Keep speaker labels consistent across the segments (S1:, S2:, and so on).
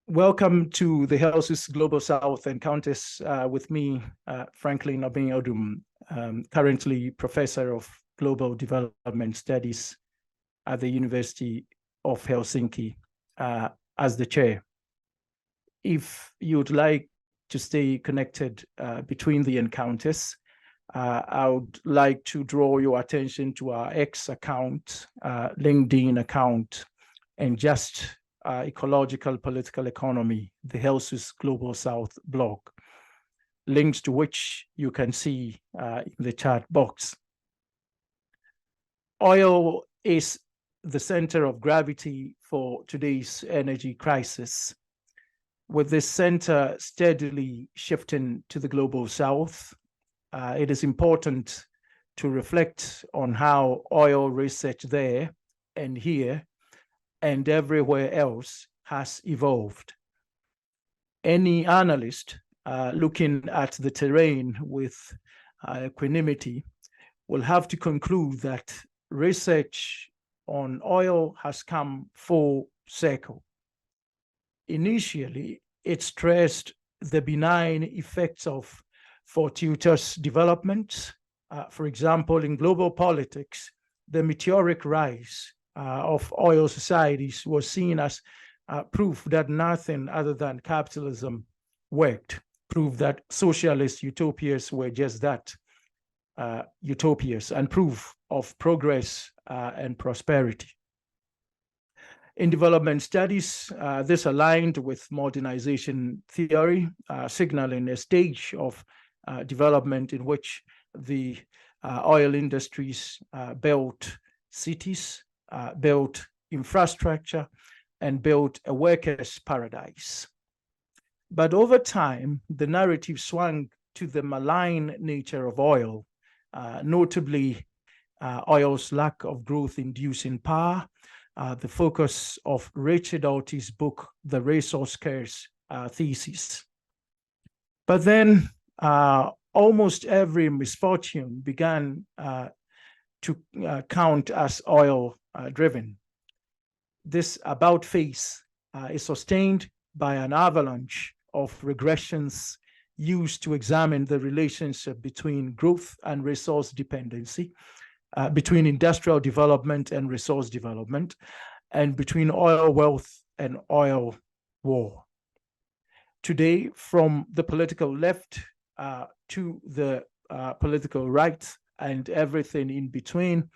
S1: Welcome to the Houses Global South Encounters with me, Franklin Obin-Odum, currently Professor of Global Development Studies at the University of Helsinki as the chair. If you'd like to stay connected between the encounters, I would like to draw your attention to our X account, LinkedIn account, and just Ecological Political Economy, the Houses Global South blog, links to which you can see in the chat box. Oil is the center of gravity for today's energy crisis. With this center steadily shifting to the Global South, it is important to reflect on how oil research there and here and everywhere else has evolved. Any analyst looking at the terrain with equanimity will have to conclude that research on oil has come full circle. Initially, it stressed the benign effects of fortuitous development. For example, in global politics, the meteoric rise of oil societies was seen as proof that nothing other than capitalism worked, proof that socialist utopias were just that, utopias, and proof of progress and prosperity. In development studies, this aligned with modernization theory, signaling a stage of development in which the oil industries built cities, built infrastructure, and built a workers' paradise. But over time, the narrative swung to the malign nature of oil, notably oil's lack of growth-inducing power, the focus of Richard Dalty's book, The Resource Curse Thesis. But then almost every misfortune began to count as oil-driven. This about face is sustained by an avalanche of regressions used to examine the relationship between growth and resource dependency, between industrial development and resource development, and between oil wealth and oil war. Today, from the political left to the political right and everything in between,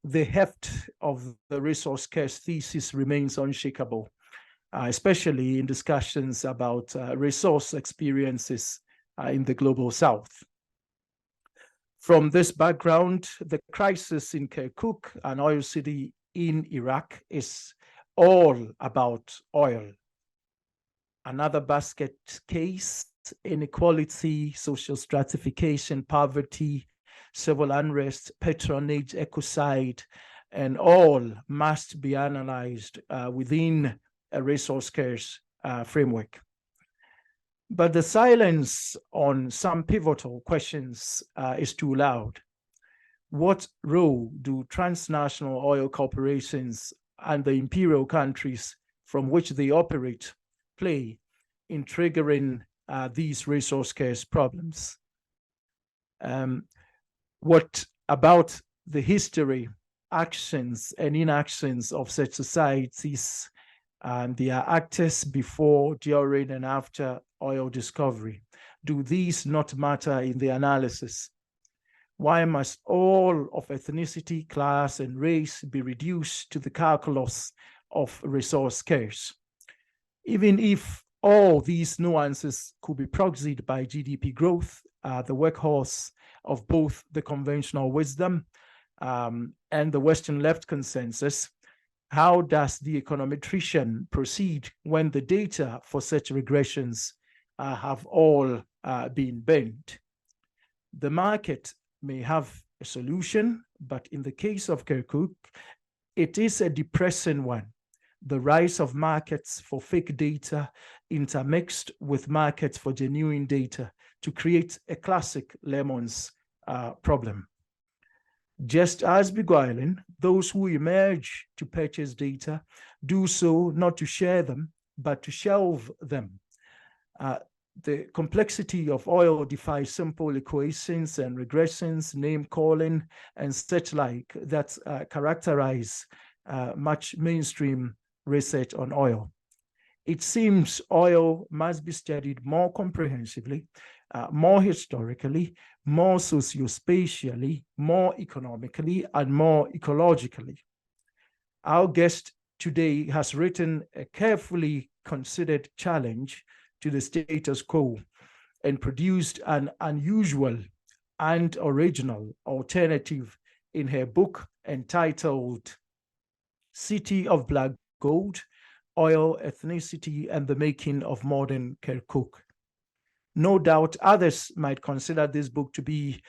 S1: the heft of the resource curse thesis remains unshakable, especially in discussions about resource experiences in the Global South. From this background, the crisis in Kirkuk, an oil city in Iraq, is all about oil. Another basket case: inequality, social stratification, poverty, civil unrest, patronage, ecocide, and all must be analyzed within a resource curse framework. But the silence on some pivotal questions is too loud. What role do transnational oil corporations and the imperial countries from which they operate play in triggering these resource curse problems? What about the history, actions, and inactions of such societies and their actors before, during, and after oil discovery? Do these not matter in the analysis? Why must all of ethnicity, class, and race be reduced to the calculus of resource curse? Even if all these nuances could be proxied by GDP growth, the workhorse of both the conventional wisdom and the Western left consensus, how does the econometrician proceed when the data for such regressions have all been bent? The market may have a solution, but in the case of Kirkuk, it is a depressing one. The rise of markets for fake data intermixed with markets for genuine data to create a classic lemons problem. Just as beguiling, those who emerge to purchase data do so not to share them, but to shelve them. The complexity of oil defies simple equations and regressions, name calling, and such like that characterize much mainstream research on oil. It seems oil must be studied more comprehensively, more historically, more sociospatially, more economically, and more ecologically. Our guest today has written a carefully considered challenge to the status quo and produced an unusual and original alternative in her book entitled City of Black Gold, Oil, Ethnicity, and the Making of Modern Kirkuk. No doubt others might consider this book to be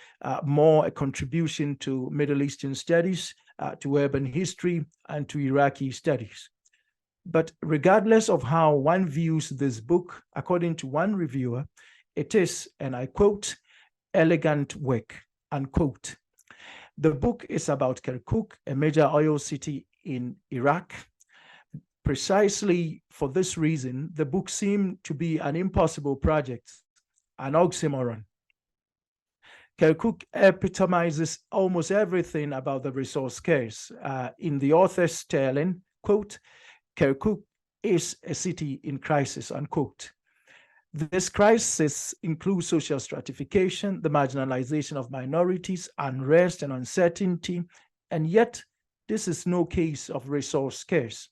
S1: more a contribution to Middle Eastern studies, to urban history, and to Iraqi studies. But regardless of how one views this book, according to one reviewer, it is, and I quote, elegant work, unquote. The book is about Kirkuk, a major oil city in Iraq. Precisely for this reason, the book seemed to be an impossible project, an oxymoron. Kirkuk epitomizes almost everything about the resource scarce. In the author's telling, quote, Kirkuk is a city in crisis, unquote. This crisis includes social stratification, the marginalization of minorities, unrest and uncertainty, and yet this is no case of resource scarce.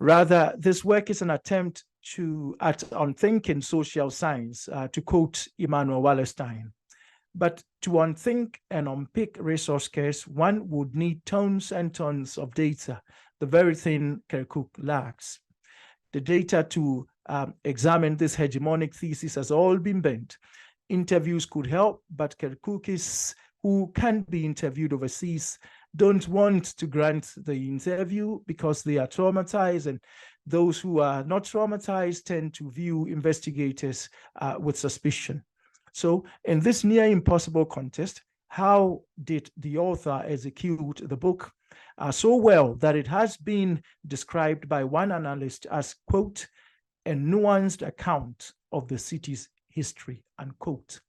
S1: Rather, this work is an attempt at unthinking social science, to quote Immanuel Wallerstein. But to unthink and unpick resource scarce, one would need tons and tons of data, the very thing Kirkuk lacks. The data to examine this hegemonic thesis has all been bent. Interviews could help, but Kirkukis who can be interviewed overseas don't want to grant the interview because they are traumatized, and those who are not traumatized tend to view investigators with suspicion. So in this near impossible contest, how did the author execute the book so well that it has been described by one analyst as, quote, a nuanced account of the city's history, unquote.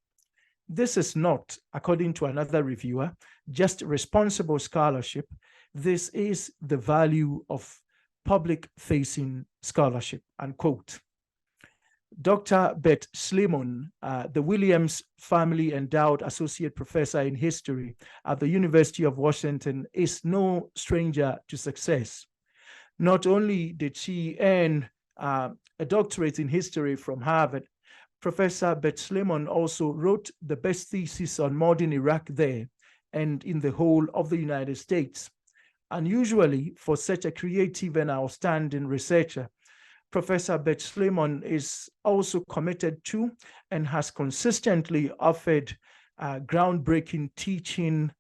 S1: This is not, according to another reviewer, just responsible scholarship. This is the value of public-facing scholarship, unquote. Dr. Bet-Shlimon, the Williams Family Endowed Associate Professor in History at the University of Washington, is no stranger to success. Not only did she earn a doctorate in history from Harvard, Professor Bet-Shlimon also wrote the best thesis on modern Iraq there and in the whole of the United States. Unusually, for such a creative and outstanding researcher, Professor Bet-Shlimon is also committed to and has consistently offered groundbreaking teaching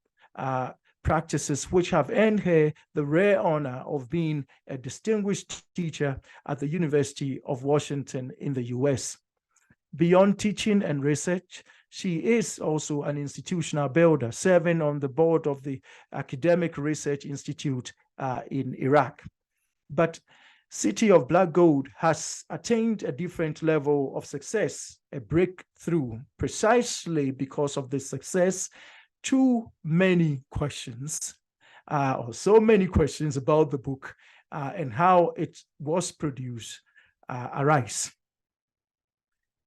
S1: practices which have earned her the rare honor of being a distinguished teacher at the University of Washington in the US. Beyond teaching and research, she is also an institutional builder, serving on the board of the Academic Research Institute in Iraq. But City of Black Gold has attained a different level of success, a breakthrough, precisely because of this success. Too many questions, or so many questions about the book and how it was produced arise.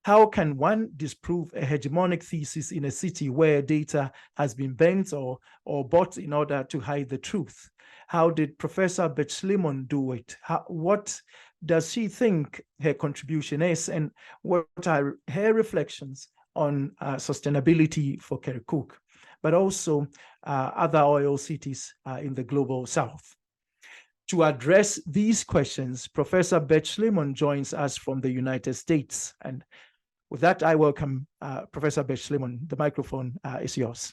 S1: How can one disprove a hegemonic thesis in a city where data has been bent or bought in order to hide the truth? How did Professor Bet-Shlimon do it? What does she think her contribution is, and what are her reflections on sustainability for Kirkuk, but also other oil cities in the global south? To address these questions, Professor Bet-Shlimon joins us from the United States. And with that, I welcome Professor Bet-Shlimon. The microphone is yours.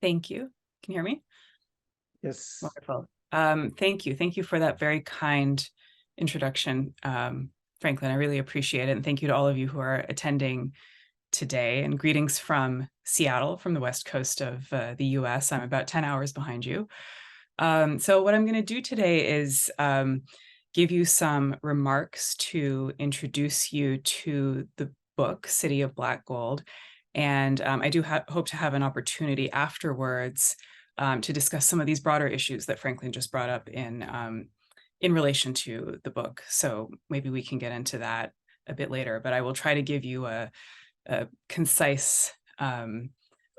S2: Thank you. Can you hear me?
S1: Yes.
S2: Wonderful. Thank you. Thank you for that very kind introduction, Franklin. I really appreciate it. And thank you to all of you who are attending today. And greetings from Seattle, from the west coast of the US. I'm about 10 hours behind you. So what I'm going to do today is give you some remarks to introduce you to the book, City of Black Gold. And I do hope to have an opportunity afterwards to discuss some of these broader issues that Franklin just brought up in relation to the book. So maybe we can get into that a bit later, but I will try to give you a concise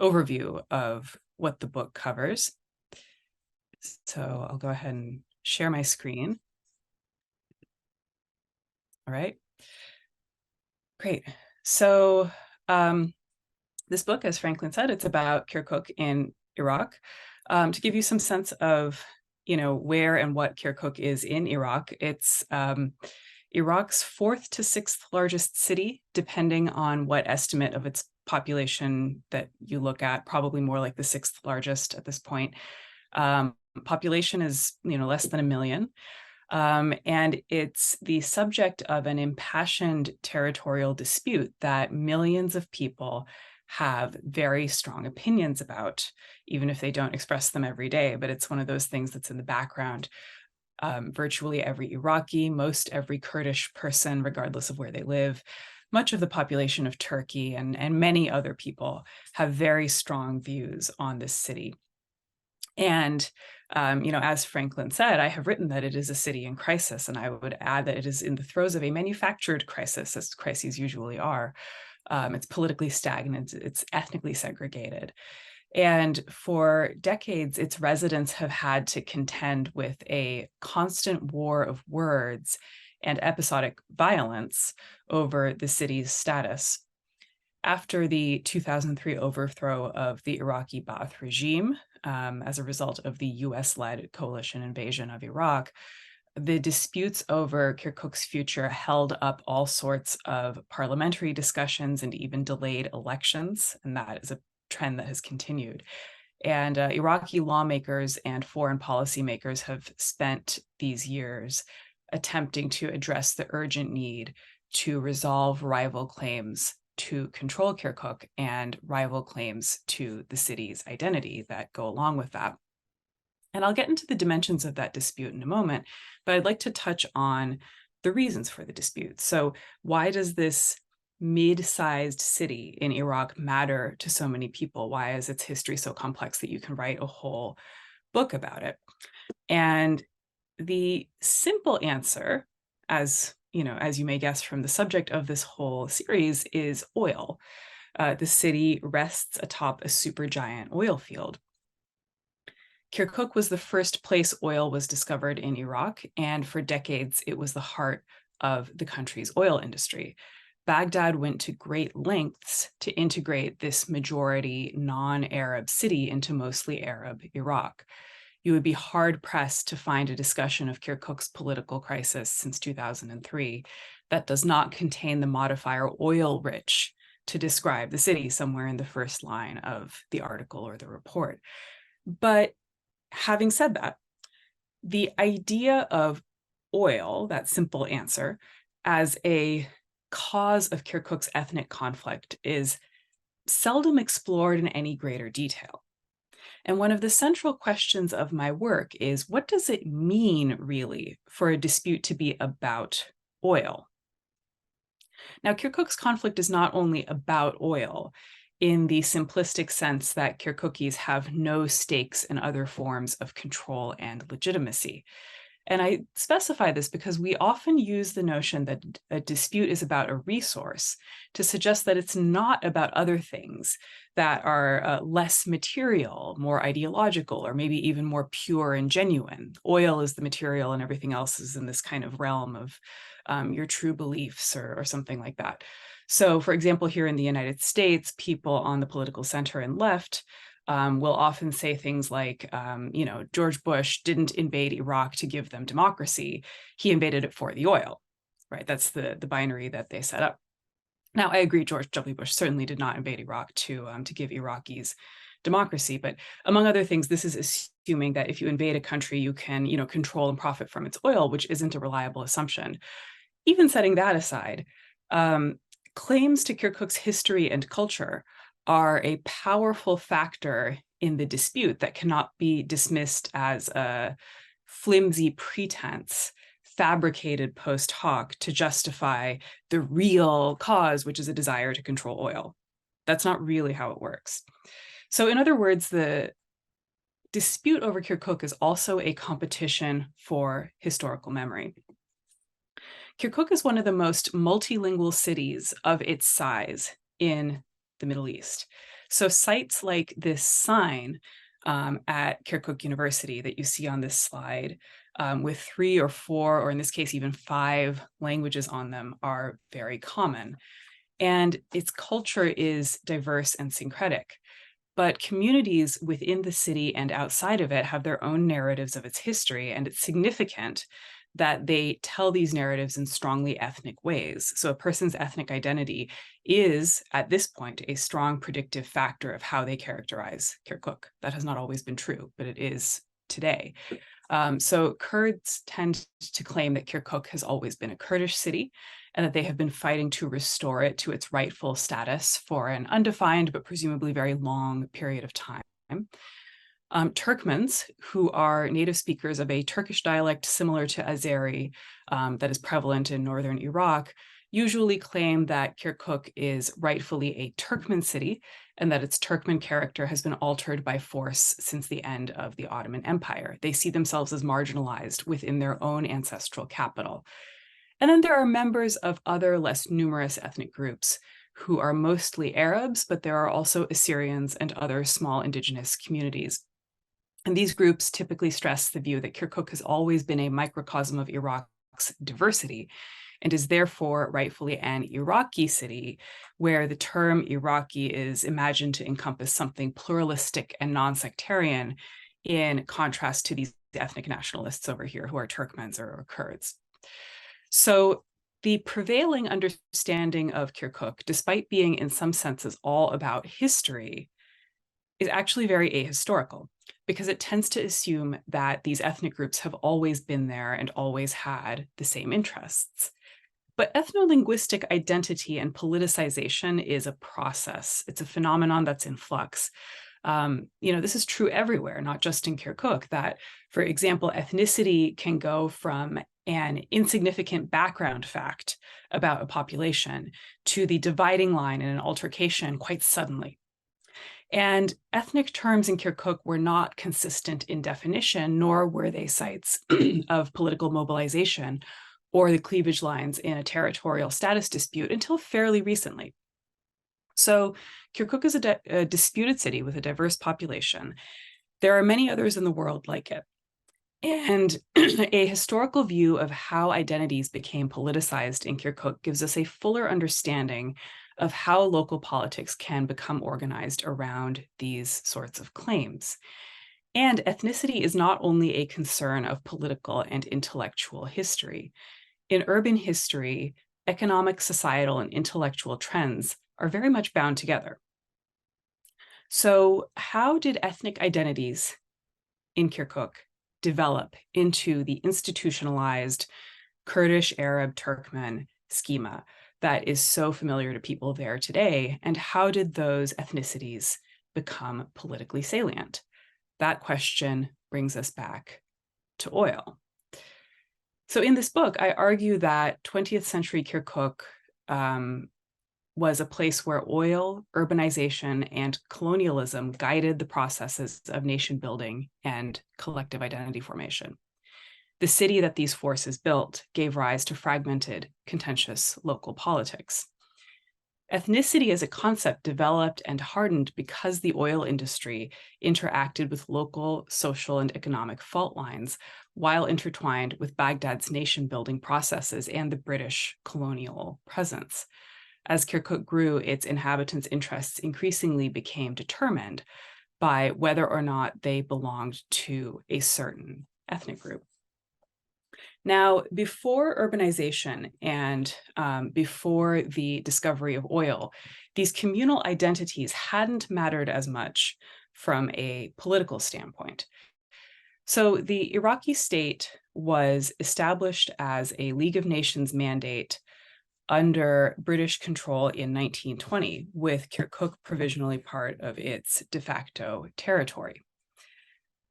S2: overview of what the book covers. So I'll go ahead and share my screen. All right. Great. So this book, as Franklin said, it's about Kirkuk in Iraq. To give you some sense of, where and what Kirkuk is in Iraq, it's Iraq's 4th to 6th largest city, depending on what estimate of its population that you look at, probably more like the 6th largest at this point. Population is, less than 1 million. And it's the subject of an impassioned territorial dispute that millions of people have very strong opinions about, even if they don't express them every day. But it's one of those things that's in the background. Virtually every Iraqi, most every Kurdish person, regardless of where they live, much of the population of Turkey and many other people have very strong views on this city. And, as Franklin said, I have written that it is a city in crisis, and I would add that it is in the throes of a manufactured crisis, as crises usually are. It's politically stagnant, it's ethnically segregated. And for decades, its residents have had to contend with a constant war of words and episodic violence over the city's status. After the 2003 overthrow of the Iraqi Ba'ath regime, as a result of the US-led coalition invasion of Iraq, the disputes over Kirkuk's future held up all sorts of parliamentary discussions and even delayed elections, and that is a trend that has continued. And Iraqi lawmakers and foreign policymakers have spent these years attempting to address the urgent need to resolve rival claims to control Kirkuk and rival claims to the city's identity that go along with that. And I'll get into the dimensions of that dispute in a moment, but I'd like to touch on the reasons for the dispute. So why does this mid-sized city in Iraq matter to so many people? Why is its history so complex that you can write a whole book about it? And the simple answer, as you may guess from the subject of this whole series, is oil. The city rests atop a supergiant oil field. Kirkuk was the first place oil was discovered in Iraq, and for decades it was the heart of the country's oil industry. Baghdad went to great lengths to integrate this majority non-Arab city into mostly Arab Iraq. You would be hard-pressed to find a discussion of Kirkuk's political crisis since 2003 that does not contain the modifier oil-rich to describe the city somewhere in the first line of the article or the report. But having said that, the idea of oil, that simple answer, as a cause of Kirkuk's ethnic conflict is seldom explored in any greater detail. And one of the central questions of my work is, what does it mean, really, for a dispute to be about oil? Now, Kirkuk's conflict is not only about oil in the simplistic sense that Kirkukis have no stakes in other forms of control and legitimacy. And I specify this because we often use the notion that a dispute is about a resource to suggest that it's not about other things that are less material, more ideological, or maybe even more pure and genuine. Oil is the material and everything else is in this kind of realm of your true beliefs or something like that. So, for example, here in the United States, people on the political center and left will often say things like, George Bush didn't invade Iraq to give them democracy. He invaded it for the oil, right? That's the binary that they set up. Now, I agree, George W. Bush certainly did not invade Iraq to give Iraqis democracy. But among other things, this is assuming that if you invade a country, you can, control and profit from its oil, which isn't a reliable assumption. Even setting that aside, claims to Kirkuk's history and culture are a powerful factor in the dispute that cannot be dismissed as a flimsy pretense fabricated post hoc to justify the real cause, which is a desire to control oil. That's not really how it works. So in other words, the dispute over Kirkuk is also a competition for historical memory. Kirkuk is one of the most multilingual cities of its size in the Middle East. So sites like this sign at Kirkuk University that you see on this slide with 3 or 4, or in this case, even 5 languages on them are very common. And its culture is diverse and syncretic. But communities within the city and outside of it have their own narratives of its history, and it's significant that they tell these narratives in strongly ethnic ways. So a person's ethnic identity is, at this point, a strong predictive factor of how they characterize Kirkuk. That has not always been true, but it is today. So Kurds tend to claim that Kirkuk has always been a Kurdish city, and that they have been fighting to restore it to its rightful status for an undefined but presumably very long period of time. Turkmens, who are native speakers of a Turkish dialect similar to Azeri that is prevalent in northern Iraq, usually claim that Kirkuk is rightfully a Turkmen city and that its Turkmen character has been altered by force since the end of the Ottoman Empire. They see themselves as marginalized within their own ancestral capital. And then there are members of other less numerous ethnic groups who are mostly Arabs, but there are also Assyrians and other small indigenous communities. And these groups typically stress the view that Kirkuk has always been a microcosm of Iraq's diversity and is therefore rightfully an Iraqi city, where the term Iraqi is imagined to encompass something pluralistic and non-sectarian, in contrast to these ethnic nationalists over here who are Turkmens or Kurds. So the prevailing understanding of Kirkuk, despite being in some senses all about history, is actually very ahistorical, because it tends to assume that these ethnic groups have always been there and always had the same interests. But ethno-linguistic identity and politicization is a process. It's a phenomenon that's in flux. This is true everywhere, not just in Kirkuk, that, for example, ethnicity can go from an insignificant background fact about a population to the dividing line in an altercation quite suddenly. And ethnic terms in Kirkuk were not consistent in definition, nor were they sites of political mobilization or the cleavage lines in a territorial status dispute until fairly recently. So Kirkuk is a disputed city with a diverse population. There are many others in the world like it. And a historical view of how identities became politicized in Kirkuk gives us a fuller understanding of how local politics can become organized around these sorts of claims. And ethnicity is not only a concern of political and intellectual history. In urban history, economic, societal, and intellectual trends are very much bound together. So how did ethnic identities in Kirkuk develop into the institutionalized Kurdish, Arab, Turkmen schema that is so familiar to people there today? And how did those ethnicities become politically salient? That question brings us back to oil. So in this book, I argue that 20th century Kirkuk was a place where oil, urbanization, and colonialism guided the processes of nation building and collective identity formation. The city that these forces built gave rise to fragmented, contentious local politics. Ethnicity as a concept developed and hardened because the oil industry interacted with local, social, and economic fault lines while intertwined with Baghdad's nation-building processes and the British colonial presence. As Kirkuk grew, its inhabitants' interests increasingly became determined by whether or not they belonged to a certain ethnic group. Now, before urbanization and before the discovery of oil, these communal identities hadn't mattered as much from a political standpoint. So the Iraqi state was established as a League of Nations mandate under British control in 1920, with Kirkuk provisionally part of its de facto territory.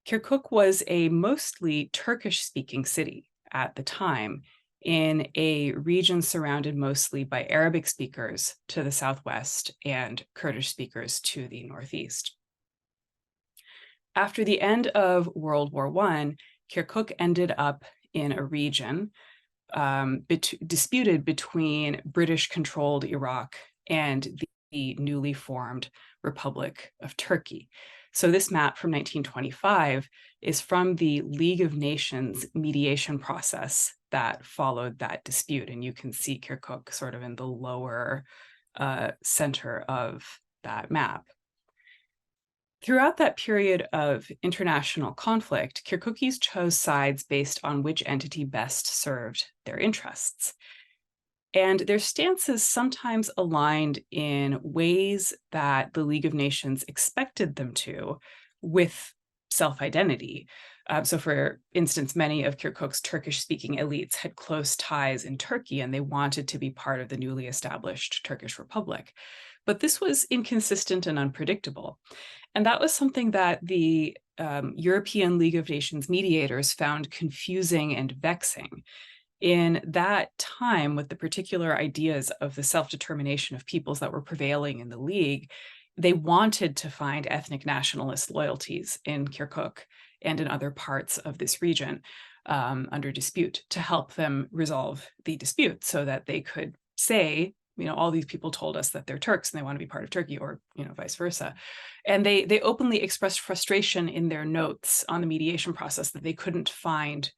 S2: Kirkuk was a mostly Turkish-speaking city at the time in a region surrounded mostly by Arabic speakers to the southwest and Kurdish speakers to the northeast. After the end of World War I, Kirkuk ended up in a region disputed between British-controlled Iraq and the newly formed Republic of Turkey. So this map from 1925 is from the League of Nations mediation process that followed that dispute. And you can see Kirkuk sort of in the lower center of that map. Throughout that period of international conflict, Kirkukis chose sides based on which entity best served their interests. And their stances sometimes aligned in ways that the League of Nations expected them to with self-identity. So for instance, many of Kirkuk's Turkish-speaking elites had close ties in Turkey, and they wanted to be part of the newly established Turkish Republic. But this was inconsistent and unpredictable. And that was something that the European League of Nations mediators found confusing and vexing. In that time, with the particular ideas of the self-determination of peoples that were prevailing in the League, they wanted to find ethnic nationalist loyalties in Kirkuk and in other parts of this region under dispute to help them resolve the dispute so that they could say, you know, all these people told us that they're Turks and they want to be part of Turkey, or, you know, vice versa. And they openly expressed frustration in their notes on the mediation process that they couldn't find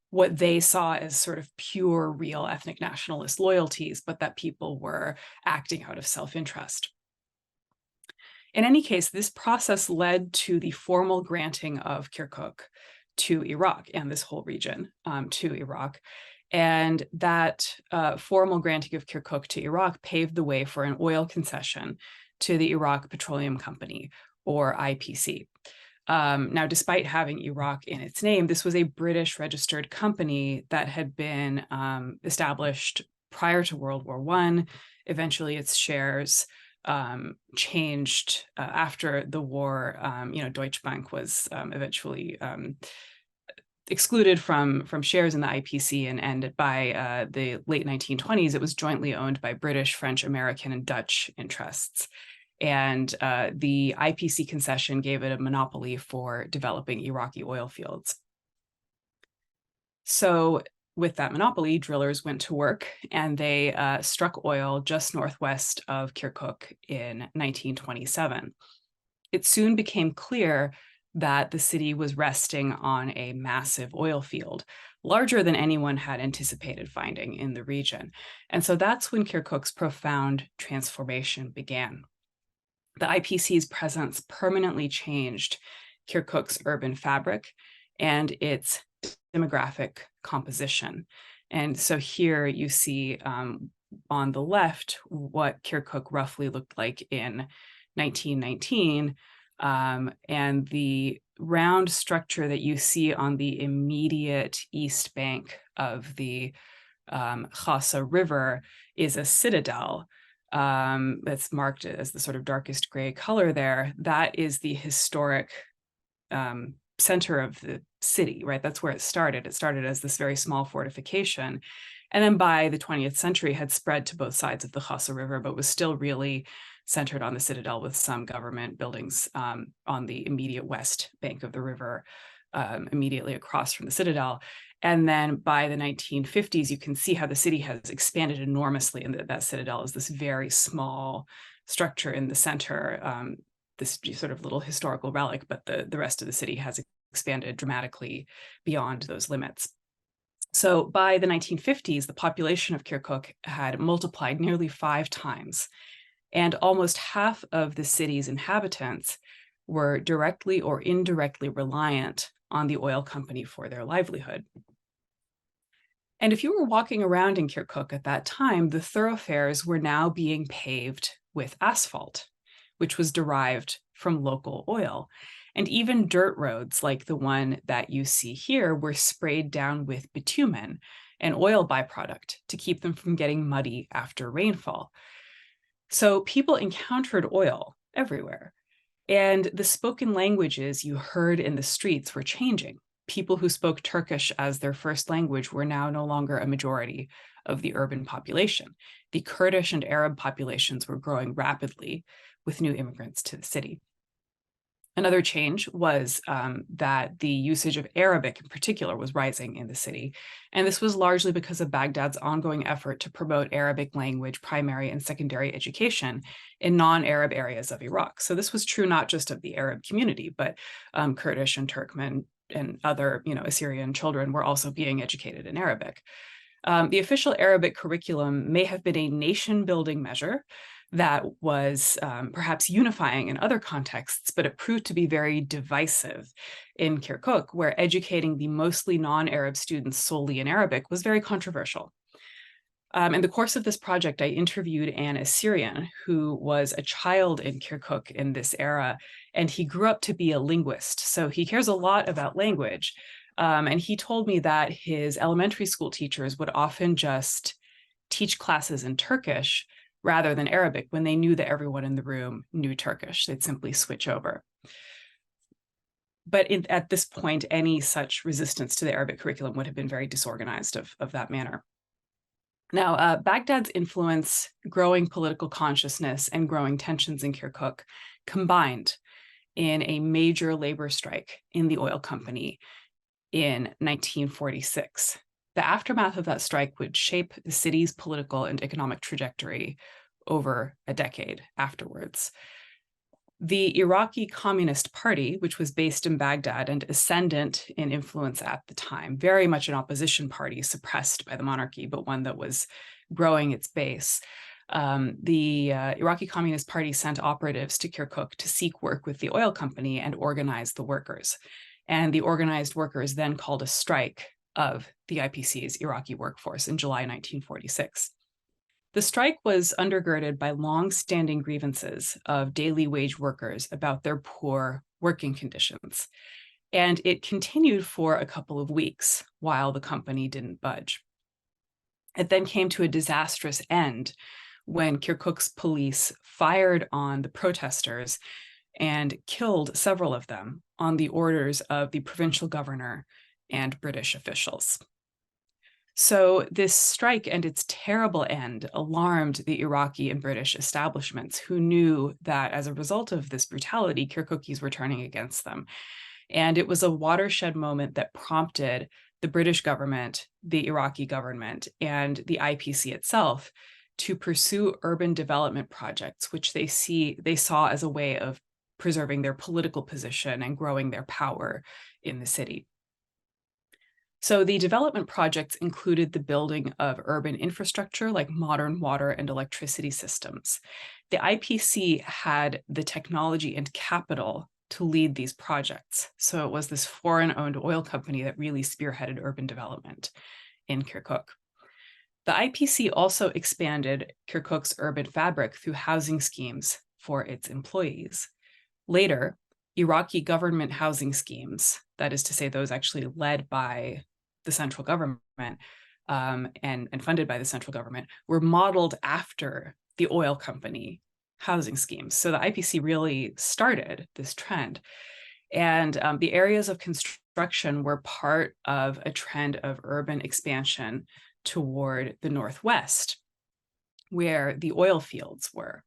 S2: what they saw as sort of pure, real ethnic nationalist loyalties, but that people were acting out of self-interest. In any case, this process led to the formal granting of Kirkuk to Iraq and this whole region to Iraq. And that formal granting of Kirkuk to Iraq paved the way for an oil concession to the Iraq Petroleum Company, or IPC. Now, despite having Iraq in its name, this was a British registered company that had been established prior to World War I. Eventually, its shares changed after the war. You know, Deutsche Bank was eventually excluded from shares in the IPC, and by the late 1920s, it was jointly owned by British, French, American, and Dutch interests. And the IPC concession gave it a monopoly for developing Iraqi oil fields. So with that monopoly, drillers went to work and they struck oil just northwest of Kirkuk in 1927. It soon became clear that the city was resting on a massive oil field, larger than anyone had anticipated finding in the region. And so that's when Kirkuk's profound transformation began. The IPC's presence permanently changed Kirkuk's urban fabric and its demographic composition. And so here you see on the left what Kirkuk roughly looked like in 1919. And the round structure that you see on the immediate east bank of the Khasa River is a citadel that's marked as the sort of darkest gray color there. That is the historic center of the city, right? That's where it started. It started as this very small fortification. And then by the 20th century had spread to both sides of the Khasa River, but was still really centered on the citadel with some government buildings on the immediate west bank of the river, immediately across from the citadel. And then by the 1950s, you can see how the city has expanded enormously, and that citadel is this very small structure in the center, this sort of little historical relic, but the rest of the city has expanded dramatically beyond those limits. So by the 1950s, the population of Kirkuk had multiplied nearly 5 times, and almost half of the city's inhabitants were directly or indirectly reliant on the oil company for their livelihood. And if you were walking around in Kirkuk at that time, the thoroughfares were now being paved with asphalt, which was derived from local oil. And even dirt roads like the one that you see here were sprayed down with bitumen. an oil byproduct to keep them from getting muddy after rainfall. So people encountered oil everywhere. And the spoken languages you heard in the streets were changing. People who spoke Turkish as their first language were now no longer a majority of the urban population. The Kurdish and Arab populations were growing rapidly with new immigrants to the city. Another change was that the usage of Arabic in particular was rising in the city. And this was largely because of Baghdad's ongoing effort to promote Arabic language primary and secondary education in non-Arab areas of Iraq. So this was true not just of the Arab community, but Kurdish and Turkmen and other, Assyrian children were also being educated in Arabic. The official Arabic curriculum may have been a nation-building measure that was perhaps unifying in other contexts, but it proved to be very divisive in Kirkuk, where educating the mostly non-Arab students solely in Arabic was very controversial. In the course of this project, I interviewed an Assyrian who was a child in Kirkuk in this era, and he grew up to be a linguist. So he cares a lot about language. And he told me that his elementary school teachers would often just teach classes in Turkish rather than Arabic when they knew that everyone in the room knew Turkish. They'd simply switch over. But at this point, any such resistance to the Arabic curriculum would have been very disorganized of that manner. Now, Baghdad's influence, growing political consciousness, and growing tensions in Kirkuk combined in a major labor strike in the oil company in 1946. The aftermath of that strike would shape the city's political and economic trajectory over a decade afterwards. The Iraqi Communist Party, which was based in Baghdad and ascendant in influence at the time, very much an opposition party suppressed by the monarchy, but one that was growing its base. The Iraqi Communist Party sent operatives to Kirkuk to seek work with the oil company and organize the workers. And the organized workers then called a strike of the IPC's Iraqi workforce in July 1946. The strike was undergirded by long-standing grievances of daily wage workers about their poor working conditions. And it continued for a couple of weeks while the company didn't budge. It then came to a disastrous end when Kirkuk's police fired on the protesters and killed several of them on the orders of the provincial governor and British officials. So this strike and its terrible end alarmed the Iraqi and British establishments, who knew that as a result of this brutality, Kirkukis were turning against them. And it was a watershed moment that prompted the British government, the Iraqi government, and the IPC itself to pursue urban development projects, which they saw as a way of preserving their political position and growing their power in the city. So the development projects included the building of urban infrastructure like modern water and electricity systems. The IPC had the technology and capital to lead these projects. So it was this foreign-owned oil company that really spearheaded urban development in Kirkuk. The IPC also expanded Kirkuk's urban fabric through housing schemes for its employees. Later, Iraqi government housing schemes, that is to say those actually led by the central government and funded by the central government, were modeled after the oil company housing schemes. So the IPC really started this trend. And the areas of construction were part of a trend of urban expansion toward the northwest, where the oil fields were.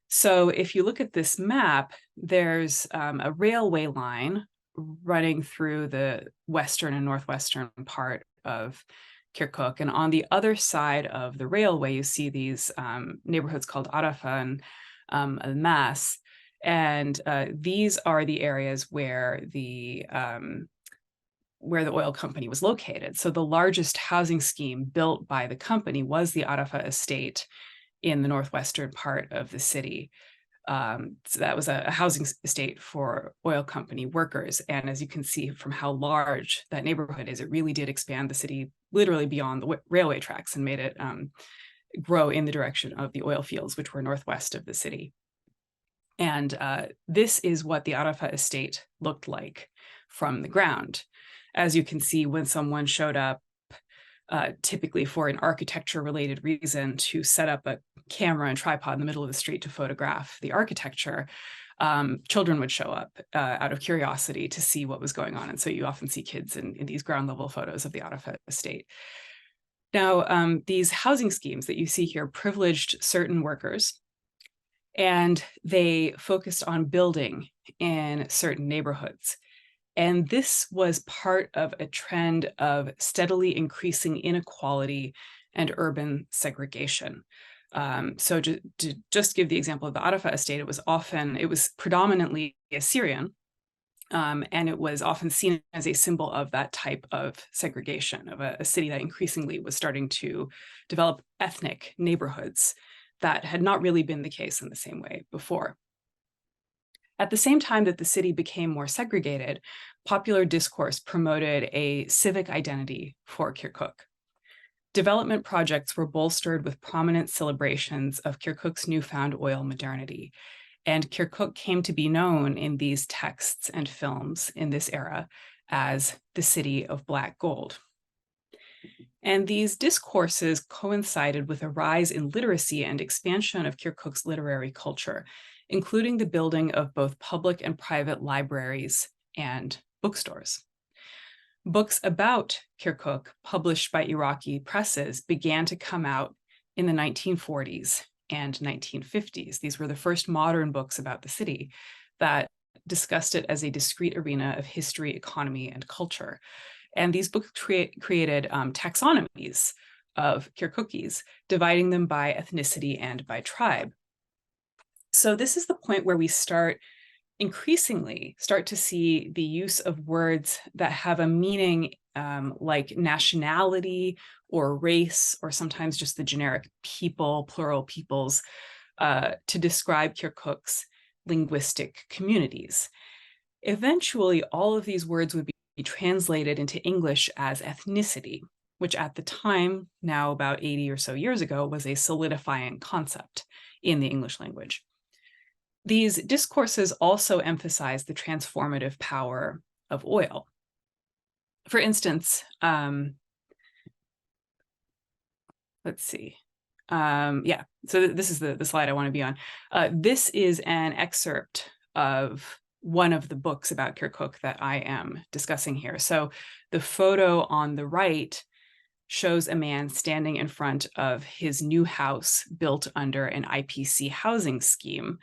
S2: So if you look at this map, there's a railway line running through the western and northwestern part of Kirkuk. And on the other side of the railway, you see these neighborhoods called Arafah and Al-Mas. And these are the areas where the oil company was located. So the largest housing scheme built by the company was the Arafah estate in the northwestern part of the city. So that was a housing estate for oil company workers. And as you can see from how large that neighborhood is, it really did expand the city literally beyond the railway tracks and made it grow in the direction of the oil fields, which were northwest of the city. And this is what the Arafah estate looked like from the ground. As you can see, when someone showed up typically for an architecture-related reason, to set up a camera and tripod in the middle of the street to photograph the architecture. Children would show up out of curiosity to see what was going on. And so you often see kids in these ground level photos of the Arafat estate. Now, these housing schemes that you see here privileged certain workers, and they focused on building in certain neighborhoods. And this was part of a trend of steadily increasing inequality and urban segregation. So to just give the example of the Arafat estate, it was predominantly Assyrian, and it was often seen as a symbol of that type of segregation, of a city that increasingly was starting to develop ethnic neighborhoods that had not really been the case in the same way before. At the same time that the city became more segregated, popular discourse promoted a civic identity for Kirkuk. Development projects were bolstered with prominent celebrations of Kirkuk's newfound oil modernity, and Kirkuk came to be known in these texts and films in this era as the city of black gold. And these discourses coincided with a rise in literacy and expansion of Kirkuk's literary culture, including the building of both public and private libraries and bookstores. Books about Kirkuk, published by Iraqi presses, began to come out in the 1940s and 1950s. These were the first modern books about the city that discussed it as a discrete arena of history, economy, and culture. And these books created taxonomies of Kirkukis, dividing them by ethnicity and by tribe. So this is the point where we increasingly start to see the use of words that have a meaning like nationality or race, or sometimes just the generic people, plural peoples, to describe Kirkuk's linguistic communities. Eventually, all of these words would be translated into English as ethnicity, which at the time, now about 80 or so years ago, was a solidifying concept in the English language. These discourses also emphasize the transformative power of oil. For instance, let's see. So this is the slide I want to be on. This is an excerpt of one of the books about Kirkuk that I am discussing here. So the photo on the right shows a man standing in front of his new house built under an IPC housing scheme.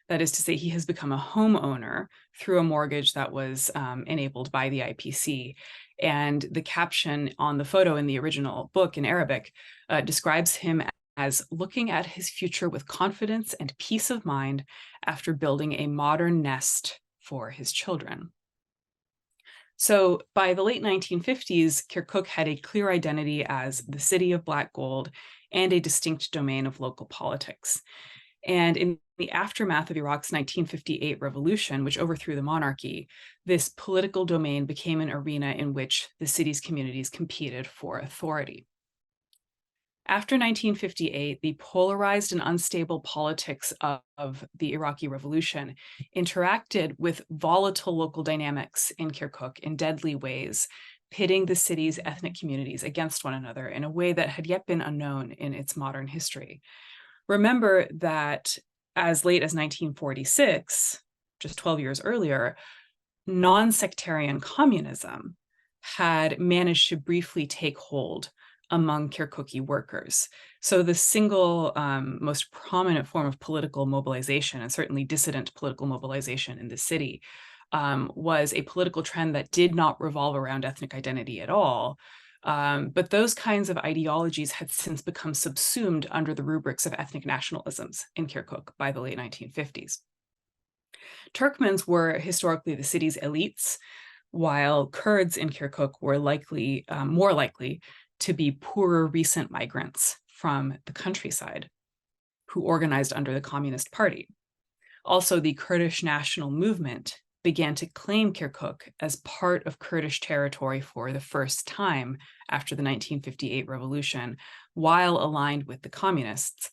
S2: That is to say, he has become a homeowner through a mortgage that was enabled by the IPC. And the caption on the photo in the original book in Arabic describes him as looking at his future with confidence and peace of mind after building a modern nest for his children. So by the late 1950s, Kirkuk had a clear identity as the city of black gold and a distinct domain of local politics. And in the aftermath of Iraq's 1958 revolution, which overthrew the monarchy, this political domain became an arena in which the city's communities competed for authority. After 1958, the polarized and unstable politics of the Iraqi revolution interacted with volatile local dynamics in Kirkuk in deadly ways, pitting the city's ethnic communities against one another in a way that had yet been unknown in its modern history. Remember that as late as 1946, just 12 years earlier, non-sectarian communism had managed to briefly take hold among Kirkuki workers. So the single most prominent form of political mobilization, and certainly dissident political mobilization in the city, was a political trend that did not revolve around ethnic identity at all. But those kinds of ideologies had since become subsumed under the rubrics of ethnic nationalisms in Kirkuk by the late 1950s. Turkmens were historically the city's elites, while Kurds in Kirkuk were more likely to be poorer recent migrants from the countryside who organized under the Communist Party. Also, the Kurdish national movement began to claim Kirkuk as part of Kurdish territory for the first time after the 1958 revolution, while aligned with the communists.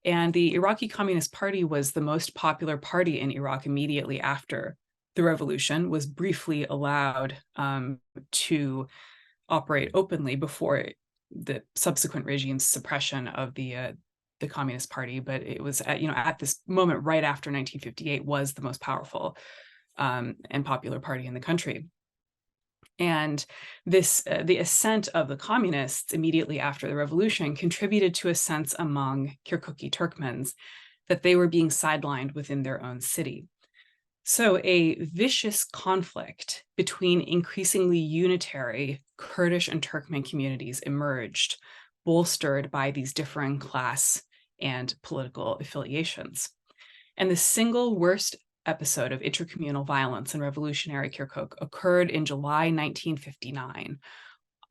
S2: And the Iraqi Communist Party was the most popular party in Iraq immediately after the revolution, was briefly allowed to operate openly before the subsequent regime's suppression of the Communist Party, but it was at this moment right after 1958 was the most powerful and popular party in the country. And this the ascent of the communists immediately after the revolution contributed to a sense among Kirkuki Turkmens that they were being sidelined within their own city. So a vicious conflict between increasingly unitary Kurdish and Turkmen communities emerged, bolstered by these differing class and political affiliations. And the single worst episode of intracommunal violence in revolutionary Kirkuk occurred in July 1959,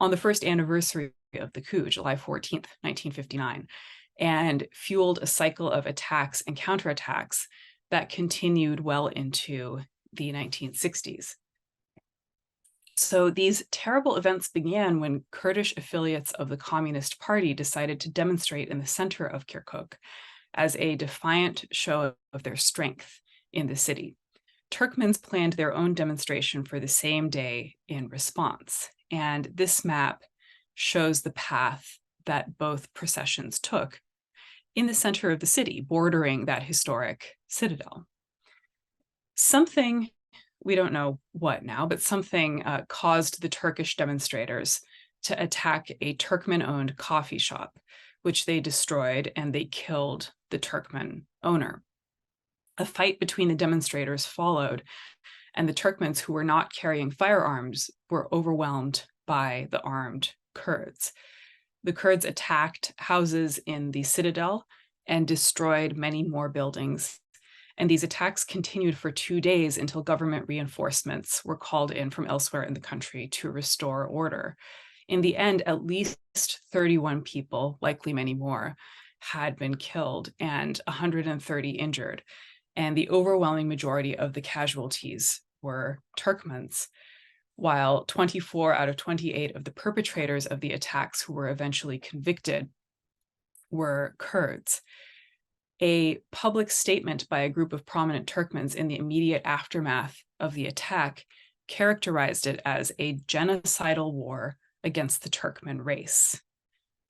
S2: on the first anniversary of the coup, July 14th, 1959, and fueled a cycle of attacks and counterattacks that continued well into the 1960s. So these terrible events began when Kurdish affiliates of the Communist Party decided to demonstrate in the center of Kirkuk as a defiant show of their strength in the city. Turkmens planned their own demonstration for the same day in response, and this map shows the path that both processions took in the center of the city, bordering that historic citadel. Something, we don't know what now, but something caused the Turkish demonstrators to attack a Turkmen-owned coffee shop, which they destroyed, and they killed the Turkmen owner. A fight between the demonstrators followed, and the Turkmens who were not carrying firearms were overwhelmed by the armed Kurds. The Kurds attacked houses in the citadel and destroyed many more buildings. And these attacks continued for 2 days until government reinforcements were called in from elsewhere in the country to restore order. In the end, at least 31 people, likely many more, had been killed and 130 injured. And the overwhelming majority of the casualties were Turkmens, while 24 out of 28 of the perpetrators of the attacks who were eventually convicted were Kurds. A public statement by a group of prominent Turkmens in the immediate aftermath of the attack characterized it as a genocidal war against the Turkmen race.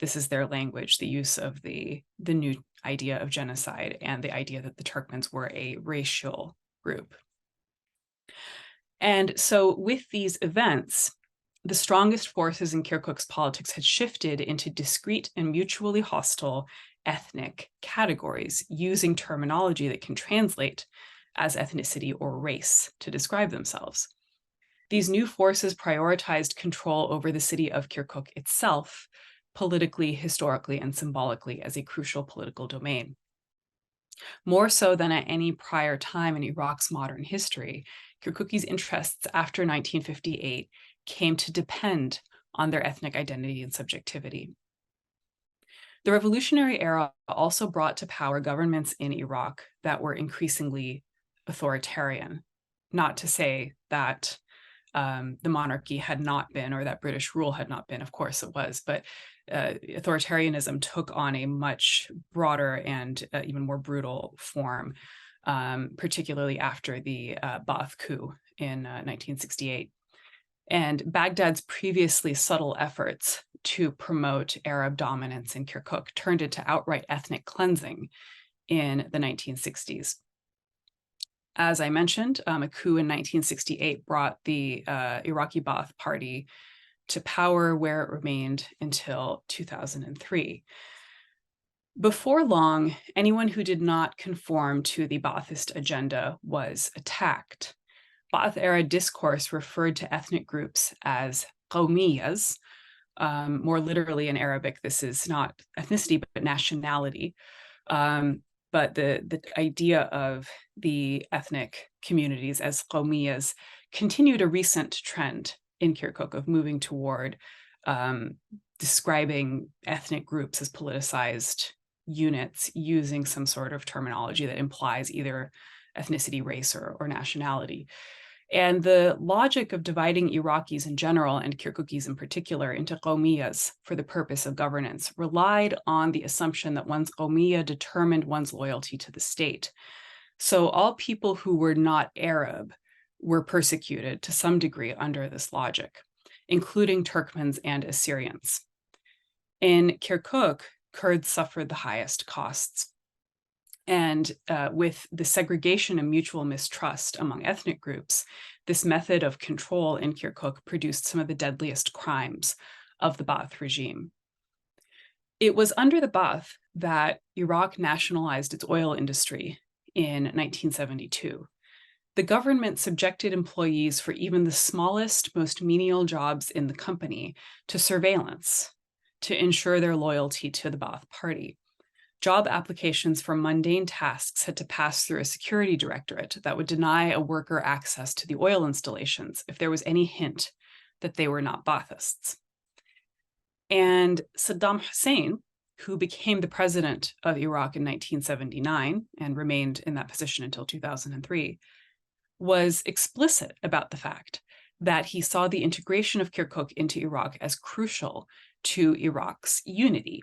S2: This is their language, the use of the new idea of genocide and the idea that the Turkmens were a racial group. And so with these events, the strongest forces in Kirkuk's politics had shifted into discrete and mutually hostile ethnic categories, using terminology that can translate as ethnicity or race to describe themselves. These new forces prioritized control over the city of Kirkuk itself, politically, historically, and symbolically as a crucial political domain. More so than at any prior time in Iraq's modern history, Kirkuki's interests after 1958 came to depend on their ethnic identity and subjectivity. The revolutionary era also brought to power governments in Iraq that were increasingly authoritarian. Not to say that the monarchy had not been, or that British rule had not been, of course it was, but authoritarianism took on a much broader and even more brutal form, particularly after the Ba'ath coup in 1968. And Baghdad's previously subtle efforts to promote Arab dominance in Kirkuk turned into outright ethnic cleansing in the 1960s. As I mentioned, a coup in 1968 brought the Iraqi Ba'ath Party to power, where it remained until 2003. Before long, anyone who did not conform to the Ba'athist agenda was attacked. Ba'ath-era discourse referred to ethnic groups as qawmiyas. More literally in Arabic, this is not ethnicity, but nationality. But the idea of the ethnic communities as qawmiyas continued a recent trend in Kirkuk of moving toward describing ethnic groups as politicized units using some sort of terminology that implies either ethnicity, race, or nationality. And the logic of dividing Iraqis in general and Kirkukis in particular into qawmiyas for the purpose of governance relied on the assumption that one's qawmiya determined one's loyalty to the state. So all people who were not Arab were persecuted to some degree under this logic, including Turkmens and Assyrians. In Kirkuk, Kurds suffered the highest costs. And with the segregation and mutual mistrust among ethnic groups, this method of control in Kirkuk produced some of the deadliest crimes of the Ba'ath regime. It was under the Ba'ath that Iraq nationalized its oil industry in 1972. The government subjected employees for even the smallest, most menial jobs in the company to surveillance to ensure their loyalty to the Ba'ath party. Job applications for mundane tasks had to pass through a security directorate that would deny a worker access to the oil installations if there was any hint that they were not Baathists. And Saddam Hussein, who became the president of Iraq in 1979 and remained in that position until 2003, was explicit about the fact that he saw the integration of Kirkuk into Iraq as crucial to Iraq's unity.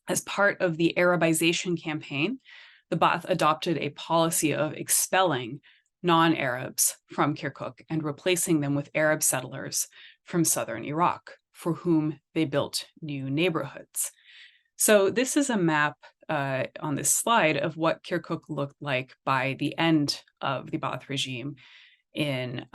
S2: As part of the Arabization campaign, the Ba'ath adopted a policy of expelling non-Arabs from Kirkuk and replacing them with Arab settlers from southern Iraq, for whom they built new neighborhoods. So this is a map on this slide of what Kirkuk looked like by the end of the Ba'ath regime in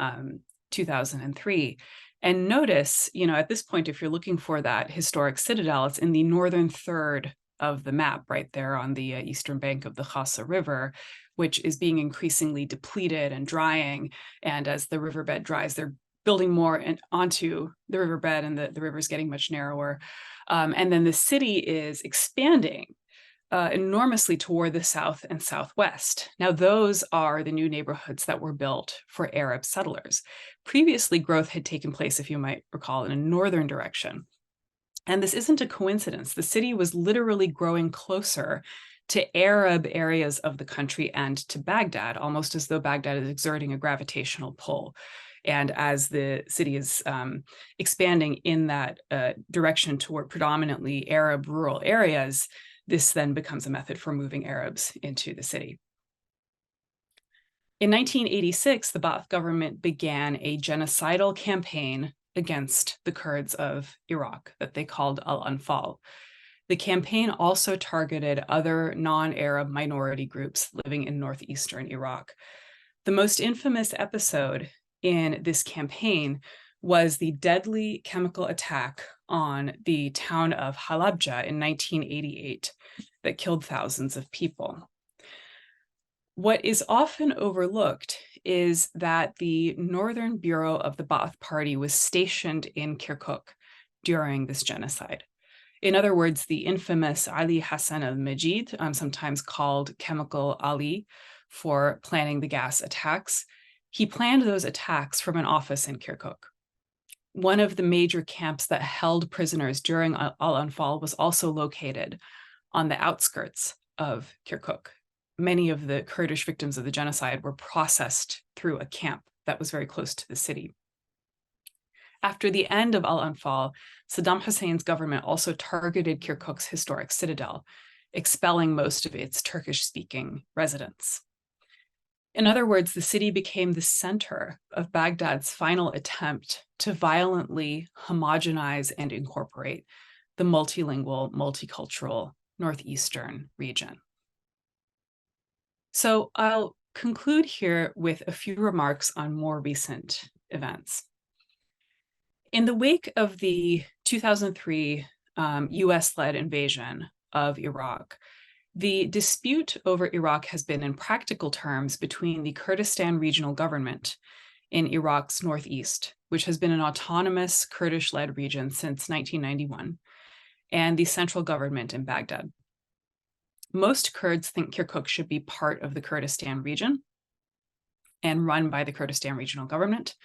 S2: 2003. And notice, at this point, if you're looking for that historic citadel, it's in the northern third of the map, right there on the eastern bank of the Khasa River, which is being increasingly depleted and drying. And as the riverbed dries, they're building more onto the riverbed, and the river is getting much narrower. And then the city is expanding enormously toward the south and southwest. Now, those are the new neighborhoods that were built for Arab settlers. Previously, growth had taken place, if you might recall, in a northern direction. And this isn't a coincidence. The city was literally growing closer to Arab areas of the country and to Baghdad, almost as though Baghdad is exerting a gravitational pull. And as the city is expanding in that direction toward predominantly Arab rural areas, this then becomes a method for moving Arabs into the city. In 1986, the Ba'ath government began a genocidal campaign against the Kurds of Iraq that they called Al-Anfal. The campaign also targeted other non-Arab minority groups living in northeastern Iraq. The most infamous episode in this campaign was the deadly chemical attack on the town of Halabja in 1988 that killed thousands of people. What is often overlooked is that the Northern Bureau of the Ba'ath Party was stationed in Kirkuk during this genocide. In other words, the infamous Ali Hassan al-Majid, sometimes called Chemical Ali, for planning the gas attacks, he planned those attacks from an office in Kirkuk. One of the major camps that held prisoners during Al-Anfal was also located on the outskirts of Kirkuk. Many of the Kurdish victims of the genocide were processed through a camp that was very close to the city. After the end of Al-Anfal, Saddam Hussein's government also targeted Kirkuk's historic citadel, expelling most of its Turkish-speaking residents. In other words, the city became the center of Baghdad's final attempt to violently homogenize and incorporate the multilingual, multicultural northeastern region. So I'll conclude here with a few remarks on more recent events. In the wake of the 2003 US-led invasion of Iraq, the dispute over Iraq has been in practical terms between the Kurdistan Regional Government in Iraq's northeast, which has been an autonomous Kurdish-led region since 1991, and the central government in Baghdad. Most Kurds think Kirkuk should be part of the Kurdistan region and run by the Kurdistan Regional Government.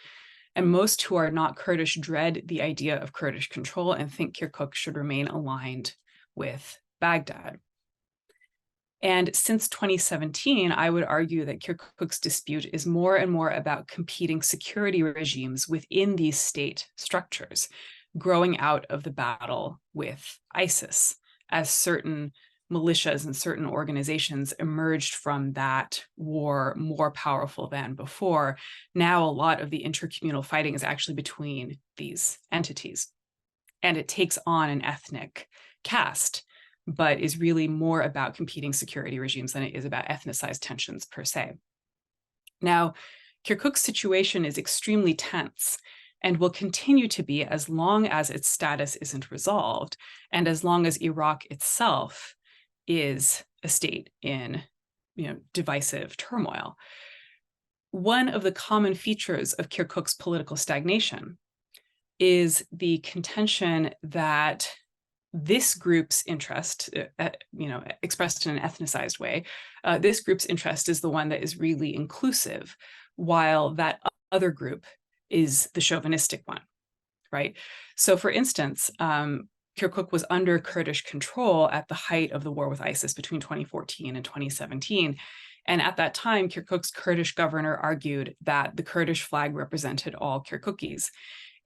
S2: And most who are not Kurdish dread the idea of Kurdish control and think Kirkuk should remain aligned with Baghdad. And since 2017, I would argue that Kirkuk's dispute is more and more about competing security regimes within these state structures, growing out of the battle with ISIS, as certain militias and certain organizations emerged from that war more powerful than before. Now, a lot of the intercommunal fighting is actually between these entities. and it takes on an ethnic cast, but is really more about competing security regimes than it is about ethnicized tensions per se. Now, Kirkuk's situation is extremely tense and will continue to be as long as its status isn't resolved, and as long as Iraq itself is a state in, divisive turmoil. One of the common features of Kirkuk's political stagnation is the contention that this group's interest, expressed in an ethnicized way, this group's interest is the one that is really inclusive, while that other group is the chauvinistic one, right? So for instance, Kirkuk was under Kurdish control at the height of the war with ISIS between 2014 and 2017. And at that time, Kirkuk's Kurdish governor argued that the Kurdish flag represented all Kirkukis.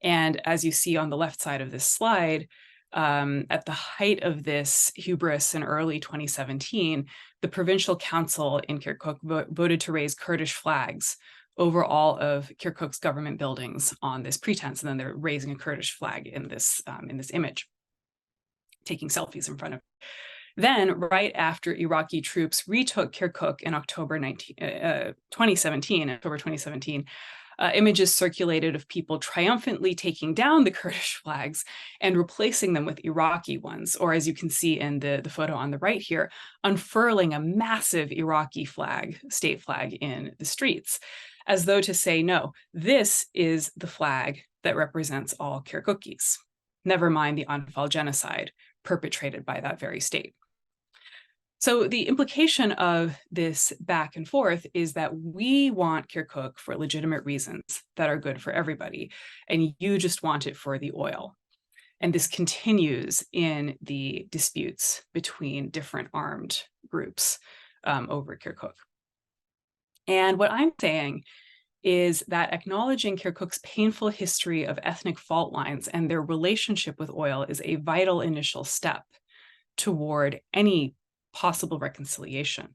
S2: And as you see on the left side of this slide, at the height of this hubris in early 2017, the provincial council in Kirkuk voted to raise Kurdish flags over all of Kirkuk's government buildings on this pretense, and then they're raising a Kurdish flag in this image, taking selfies in front of it. Then, right after Iraqi troops retook Kirkuk in October 2017, images circulated of people triumphantly taking down the Kurdish flags and replacing them with Iraqi ones, or as you can see in the photo on the right here, unfurling a massive Iraqi flag, state flag, in the streets, as though to say, no, this is the flag that represents all Kirkukis, never mind the Anfal genocide perpetrated by that very state. So the implication of this back and forth is that we want Kirkuk for legitimate reasons that are good for everybody, and you just want it for the oil. And this continues in the disputes between different armed groups over Kirkuk. And what I'm saying is that acknowledging Kirkuk's painful history of ethnic fault lines and their relationship with oil is a vital initial step toward any possible reconciliation.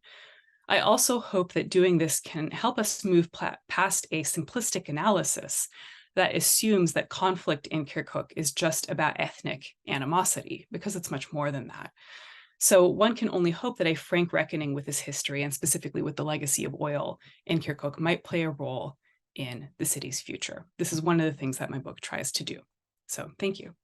S2: I also hope that doing this can help us move past a simplistic analysis that assumes that conflict in Kirkuk is just about ethnic animosity, because it's much more than that. So one can only hope that a frank reckoning with this history, and specifically with the legacy of oil in Kirkuk, might play a role in the city's future. This is one of the things that my book tries to do. So thank you.